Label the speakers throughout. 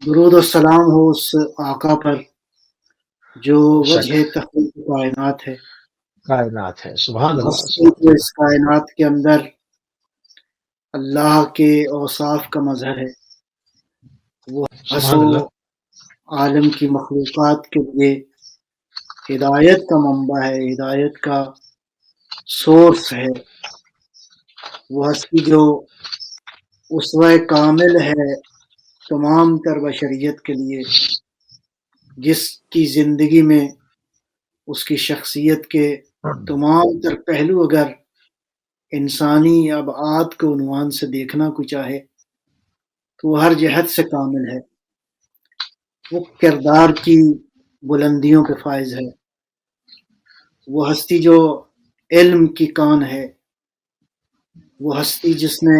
Speaker 1: درود و سلام ہو اس آقا پر جو
Speaker 2: بے شک
Speaker 1: وجہ تخلیق کائنات ہے،
Speaker 2: کائنات ہے. سبحان اللہ
Speaker 1: ہستی
Speaker 2: سبحان
Speaker 1: جو
Speaker 2: اللہ
Speaker 1: اس کائنات کے اندر اللہ کے اوصاف کا مظہر ہے، وہ
Speaker 2: سبحان
Speaker 1: حسو
Speaker 2: اللہ.
Speaker 1: عالم کی مخلوقات کے لیے ہدایت کا منبع ہے، ہدایت کا سورس ہے. وہ ہستی جو اسوہ کامل ہے تمام تر بشریت کے لیے، جس کی زندگی میں اس کی شخصیت کے تمام تر پہلو اگر انسانی ابعاد کو عنوان سے دیکھنا کو چاہے تو وہ ہر جہت سے کامل ہے. وہ کردار کی بلندیوں پہ فائز ہے. وہ ہستی جو علم کی کان ہے. وہ ہستی جس نے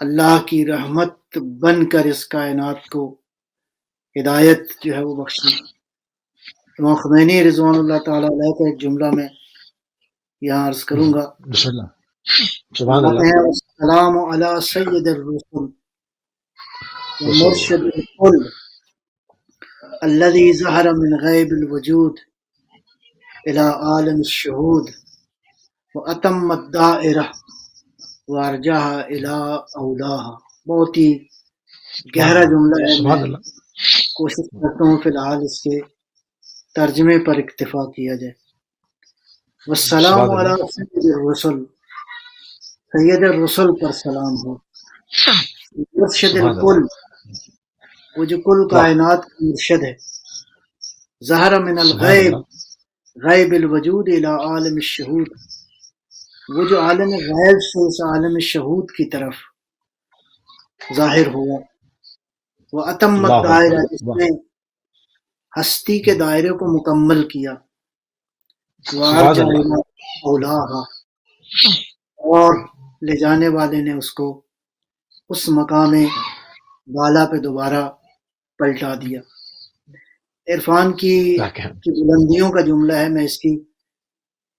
Speaker 1: اللہ کی رحمت بن کر اس کائنات کو ہدایت جو ہے وہ بخشی. امام خمینی رضوان اللہ تعالی علیہ کا ایک جملہ میں یہاں عرض کروں گا.
Speaker 2: بسم اللہ. سبحان
Speaker 1: فرماتے
Speaker 2: اللہ.
Speaker 1: ہیں السلام علی سید الرسل
Speaker 2: رسول اللہ.
Speaker 1: ومرشد الكل الذي ظهر من غیب الوجود الى عالم الشہود واتم الدائرہ وارجاها الى اولاها. بہت ہی گہرا جملہ ہے. میں
Speaker 2: سبحان اللہ.
Speaker 1: کوشش کرتا ہوں فی الحال اس کے ترجمے پر اکتفا کیا جائے. والسلام
Speaker 2: سبحان
Speaker 1: علی
Speaker 2: اللہ.
Speaker 1: سید الرسل، سید الرسل پر سلام ہو. مرشد
Speaker 2: سبحان
Speaker 1: الکل،
Speaker 2: اللہ.
Speaker 1: وہ جو کل
Speaker 2: واہ.
Speaker 1: کائنات کا مرشد ہے. ظہر من
Speaker 2: سبحان
Speaker 1: الغیب،
Speaker 2: اللہ.
Speaker 1: غیب الوجود الی عالم الشہود، وہ جو عالم غیب سے اس عالم شہود کی طرف ظاہر ہوا. وہ اتم
Speaker 2: اللہ
Speaker 1: الدائرہ،
Speaker 2: اکبر.
Speaker 1: جس
Speaker 2: واہ.
Speaker 1: نے ہستی کے دائرے کو مکمل کیا.
Speaker 2: سبحان
Speaker 1: وارجع
Speaker 2: اللہ.
Speaker 1: الی اولاہا، اور لے جانے والے نے اس کو اس مقام بالا پہ دوبارہ پلٹا دیا. عرفان کی
Speaker 2: کیا کہیں.
Speaker 1: بلندیوں کا جملہ ہے. میں اس کی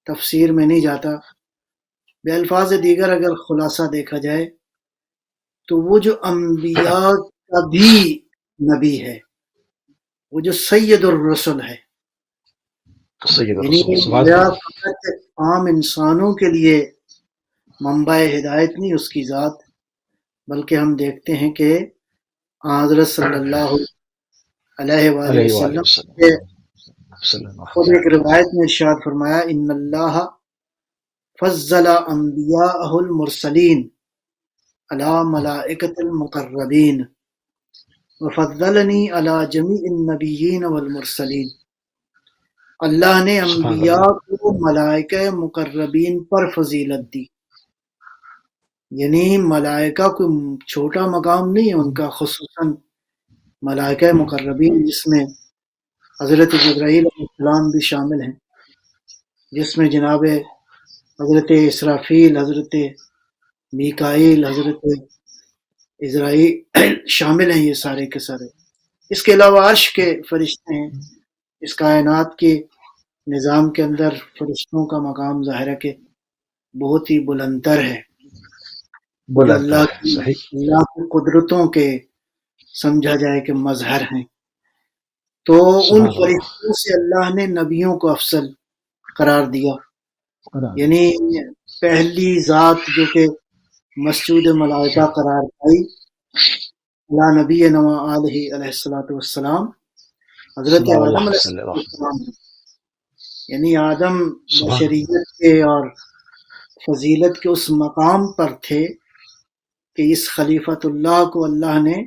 Speaker 1: تفسیر میں نہیں جاتا. بے الفاظ دیگر اگر خلاصہ دیکھا جائے تو وہ جو انبیاء کا بھی نبی ہے، وہ جو سید الرسل ہے،
Speaker 2: سید
Speaker 1: یعنی
Speaker 2: الرسول. سبحان
Speaker 1: گویا
Speaker 2: اللہ.
Speaker 1: فقط عام انسانوں کے لیے منبع ہدایت نہیں اس کی ذات، بلکہ ہم دیکھتے ہیں کہ حضرت صلی اللہ علیہ وآلہ
Speaker 2: علیہ وآلہ
Speaker 1: وسلم
Speaker 2: وسلم.
Speaker 1: کے
Speaker 2: صلی اللہ
Speaker 1: خود
Speaker 2: علیہ
Speaker 1: ایک روایت میں ارشاد فرمایا ان اللہ فضل انبیاءہ المرسلین علی ملائکۃ المقربین وفضلنی علی جمیع النبیین والمرسلین. اللہ نے
Speaker 2: سبحان
Speaker 1: انبیاء
Speaker 2: اللہ.
Speaker 1: کو ملائکہ مقربین پر فضیلت دی. یعنی ملائکہ کوئی چھوٹا مقام نہیں ہے ان کا، خصوصاً ملائکہ مقربین جس میں حضرت جبرائیل علیہ السلام بھی شامل ہیں، جس میں جناب حضرت اسرافیل، حضرت میکائیل، حضرت عزرائیل شامل ہیں. یہ سارے کے سارے. اس کے علاوہ عرش کے فرشتے ہیں. اس کائنات کے نظام کے اندر فرشتوں کا مقام ظاہر ہے کہ بہت ہی بلندر ہے، جو
Speaker 2: بلند ہے. صحیح.
Speaker 1: اللہ کی قدرتوں کے سمجھا جائے کہ مظہر ہیں. تو ان
Speaker 2: سبحان اللہ.
Speaker 1: فرشتوں سے اللہ نے نبیوں کو افضل قرار دیا.
Speaker 2: قرآن.
Speaker 1: یعنی پہلی ذات جو کہ مسجود ملائکہ قرار پائی اللہ نبی نوا علیہ الصلوۃ والسلام، حضرت
Speaker 2: صلی
Speaker 1: آدم
Speaker 2: اللہ
Speaker 1: علیہ
Speaker 2: صلی اللہ.
Speaker 1: السلام. یعنی آدم
Speaker 2: سبحان اللہ.
Speaker 1: بشریت کے اور فضیلت کے اس مقام پر تھے کہ اس خلیفۃ اللہ کو اللہ نے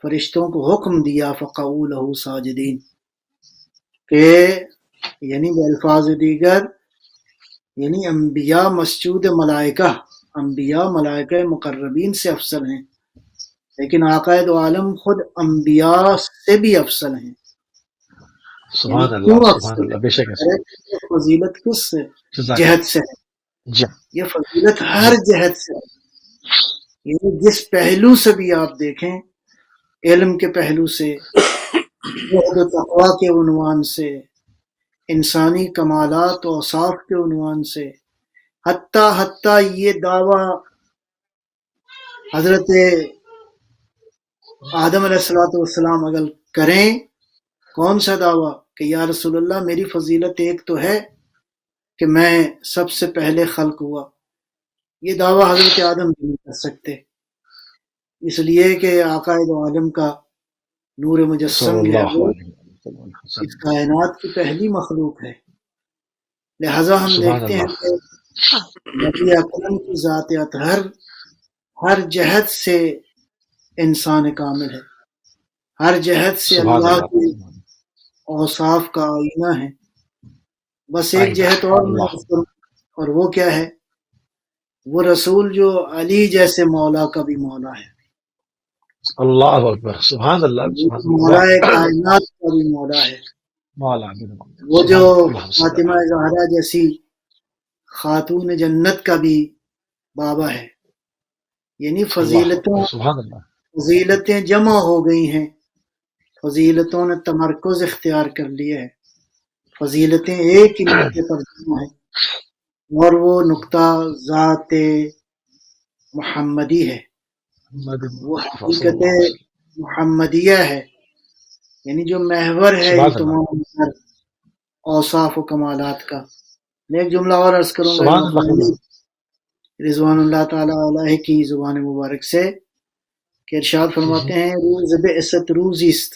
Speaker 1: فرشتوں کو حکم دیا فقعوا لہ ساجدین، کہ یعنی بالفاظ دیگر یعنی انبیاء مسجود ملائکہ، انبیاء ملائکہ مقربین سے افضل ہیں، لیکن آقائد عالم خود انبیاء سے بھی افضل ہیں. یعنی
Speaker 2: سبحان
Speaker 1: کیوں
Speaker 2: اللہ. سبحان
Speaker 1: افضل
Speaker 2: اللہ.
Speaker 1: ہے؟
Speaker 2: بے شک ایسا.
Speaker 1: یہ فضیلت کس
Speaker 2: جزاک.
Speaker 1: جہت سے ہے؟
Speaker 2: جی.
Speaker 1: یہ فضیلت ہر
Speaker 2: جی.
Speaker 1: جہت سے ہے. یعنی جس پہلو سے بھی آپ دیکھیں، علم کے پہلو سے، زہد و تقویٰ کے عنوان سے، انسانی کمالات و اوصاف کے عنوان سے، حتیٰ یہ دعویٰ حضرت آدم علیہ السلام اگر کریں کون سا دعویٰ کہ یا رسول اللہ میری فضیلت ایک تو ہے کہ میں سب سے پہلے خلق ہوا، یہ دعویٰ حضرت آدم نہیں کر سکتے، اس لیے کہ آقا دو عالم کا نور مجسم
Speaker 2: صلی
Speaker 1: جو ہے
Speaker 2: اللہ
Speaker 1: وہ
Speaker 2: علیہ وسلم.
Speaker 1: اس کائنات کی پہلی مخلوق ہے، لہذا ہم
Speaker 2: سبحان
Speaker 1: دیکھتے ہیں
Speaker 2: اللہ.
Speaker 1: کہ نبی اکرم کی ذات اطہر ہر جہت سے انسان کامل ہے، ہر جہت سے
Speaker 2: سبحان
Speaker 1: اللہ
Speaker 2: اللہ.
Speaker 1: کے اوصاف کا آئینہ ہے، بس ایک
Speaker 2: آئینہ.
Speaker 1: جہت اور میں
Speaker 2: اللہ.
Speaker 1: عرض کروں، اور وہ کیا ہے؟ وہ رسول جو علی جیسے مولا کا بھی مولا ہے،
Speaker 2: اللہ اکبر. سبحان اللہ. سبحان
Speaker 1: مولا
Speaker 2: اللہ.
Speaker 1: کائنات کا بھی مولا ہے،
Speaker 2: مولا.
Speaker 1: وہ جو
Speaker 2: سبحان اللہ.
Speaker 1: فاطمہ زہرا جیسی خاتون جنت کا بھی بابا ہے، یعنی
Speaker 2: سبحان اللہ.
Speaker 1: فضیلتیں جمع ہو گئی ہیں، فضیلتوں نے تمرکز اختیار کر لیا ہے، فضیلتیں ایک ہی نقطے پر جمع ہیں، اور وہ نقطہ ذات محمدی ہے، وہ حقیقت محمدیہ ہے، یعنی جو محور ہے ان تمام اوصاف و کمالات کا. میں ایک جملہ اور عرض کروں گا امام خمینی رضوان اللہ تعالی علیہ کی زبان مبارک سے کہ ارشاد فرماتے ہیں روز بعثت روزی است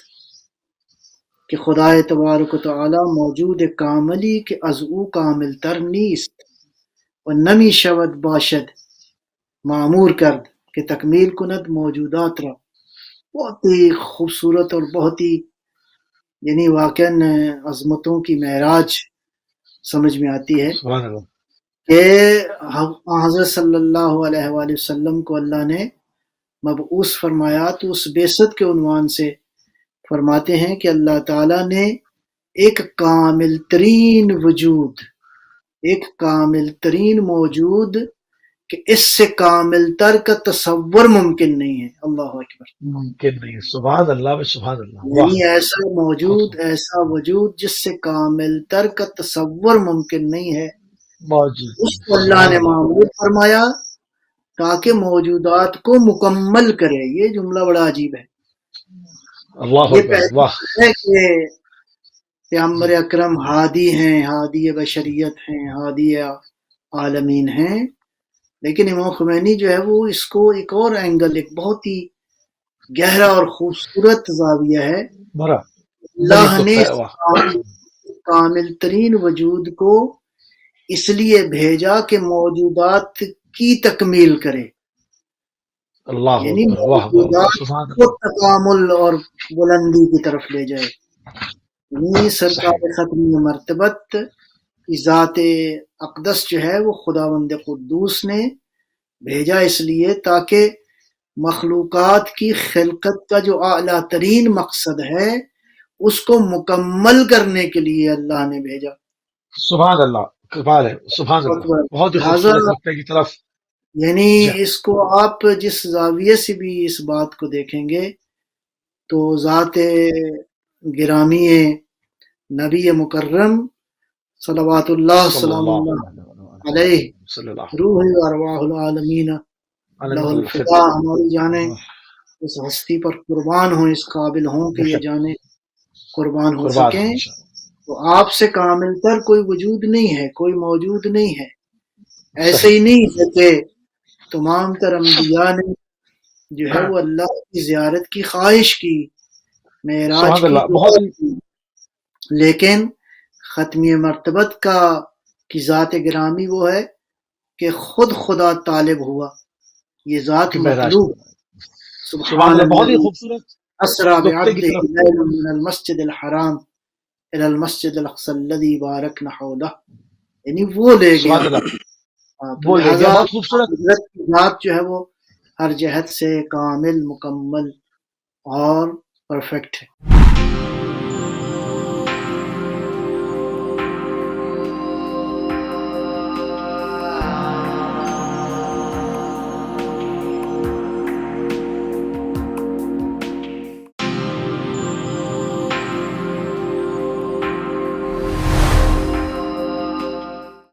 Speaker 1: کہ خدای تبارک و تعالی موجود کاملی که از او کامل تر نیست و نمی شود باشد معمور کرد کہ تکمیل کند موجودات را. بہت ہی خوبصورت اور بہت ہی یعنی واقعاً عظمتوں کی معراج سمجھ میں آتی ہے کہ حضرت صلی اللہ علیہ وآلہ وسلم کو اللہ نے مبعوث فرمایا تو اس بعثت کے عنوان سے فرماتے ہیں کہ اللہ تعالیٰ نے ایک کامل ترین وجود، ایک کامل ترین موجود کہ اس سے کامل تر کا تصور ممکن نہیں ہے. اللہ اکبر.
Speaker 2: ممکن نہیں. سبحان اللہ. سبحان اللہ.
Speaker 1: یعنی ایسا موجود، ایسا وجود جس سے کامل تر کا تصور ممکن نہیں ہے، اس کو اللہ نے معمول فرمایا تاکہ موجودات کو مکمل کرے. یہ جملہ بڑا عجیب ہے. یہ پہلے ہے کہ پیغمبر اکرم ہادی ہیں، ہادی بشریت ہیں، ہادی عالمین ہیں، لیکن امام خمینی جو ہے وہ اس کو ایک اور اینگل، ایک بہت ہی گہرا اور خوبصورت زاویہ ہے. اللہ نے کامل ترین وجود کو اس لیے بھیجا کہ موجودات کی تکمیل کرے، یعنی موجودات کو تکامل اور بلندی کی طرف لے جائے. یعنی سرکار ختمی مرتبت کی ذات اقدس جو ہے وہ خداوند قدوس نے بھیجا اس لیے تاکہ مخلوقات کی خلقت کا جو اعلیٰ ترین مقصد ہے اس کو مکمل کرنے کے لیے اللہ نے بھیجا.
Speaker 2: سبحان اللہ. سبحان اللہ. بہت ہی خوبصورت نقطے کی طرف.
Speaker 1: یعنی اس کو آپ جس زاویے سے بھی اس بات کو دیکھیں گے تو ذات گرامی نبی مکرم صلوات اللہ سلام اللہ علیہ روح ارواح العالمین لہ الفدا، ہماری جانیں اس ہستی پر قربان ہوں، اس قابل ہوں کہ یہ جانیں قربان ہو سکیں. تو آپ سے کامل تر کوئی وجود نہیں ہے، کوئی موجود نہیں ہے. ایسے ہی نہیں ہے کہ تمام تر انبیاء نے جو ہے وہ اللہ کی زیارت کی خواہش کی، معراج کی، لیکن ختمی مرتبت کی ذات گرامی وہ ہے کہ خود خدا طالب ہوا، یہ ذات مطلوب. سبحان اللہ.
Speaker 2: بہت ہی خوبصورت.
Speaker 1: اسرا بعبده ليلا من المسجد الحرام الى المسجد الاقصى الذي باركنا حوله، یعنی وہ لے گیا. بہت خوبصورت ذات جو ہے وہ ہر جہت سے کامل، مکمل اور پرفیکٹ ہے.